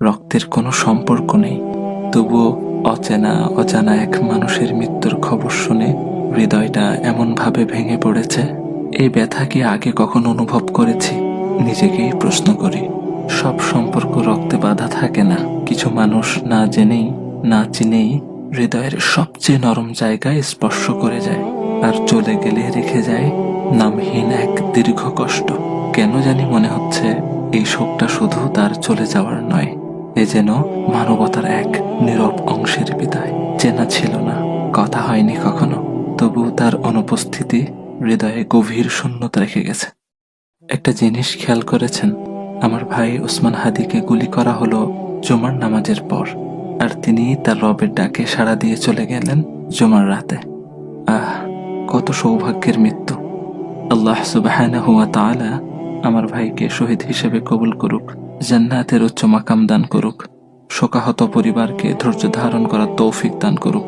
রক্তের কোনো সম্পর্ক নেই, তবুও অজানা এক মানুষের মৃত্যুর খবর শুনে হৃদয়টা এমনভাবে ভেঙে পড়েছে। এই ব্যথা কি আগে কখনো অনুভব করেছি? নিজেকেই প্রশ্ন করি। সব সম্পর্ক রক্তে বাঁধা থাকে না। কিছু মানুষ না জেনেই না চিনেই হৃদয়ের সবচেয়ে নরম জায়গায় স্পর্শ করে যায়, আর চলে গেলে রেখে যায় নামহীন এক দীর্ঘ কষ্ট। কেন জানি মনে হচ্ছে এই শোকটা শুধু তার চলে যাওয়ার নয়, এ যেন মানবতার এক নীরব অংশের বিদায়। চেনা ছিল না, কথা হয়নি কখনো, তবু তার অনুপস্থিতি হৃদয়ে গভীর শূন্যতা রেখে গেছে। একটা জিনিস খেয়াল করেছেন? আমার ভাই ওসমান হাদিকে গুলি করা হলো জুমার নামাজের পর, আর তিনি তার রবের ডাকে সাড়া দিয়ে চলে গেলেন জুমার রাতে। আহ, কত সৌভাগ্যের মৃত্যু! আল্লাহ সুবহানাহু ওয়া তাআলা আমার ভাইকে শহীদ হিসেবে কবুল করুক, জান্নাতের উচ্চ মাকাম দান করুক, শোকাহত পরিবারকে ধৈর্য ধারণ করার তৌফিক দান করুক।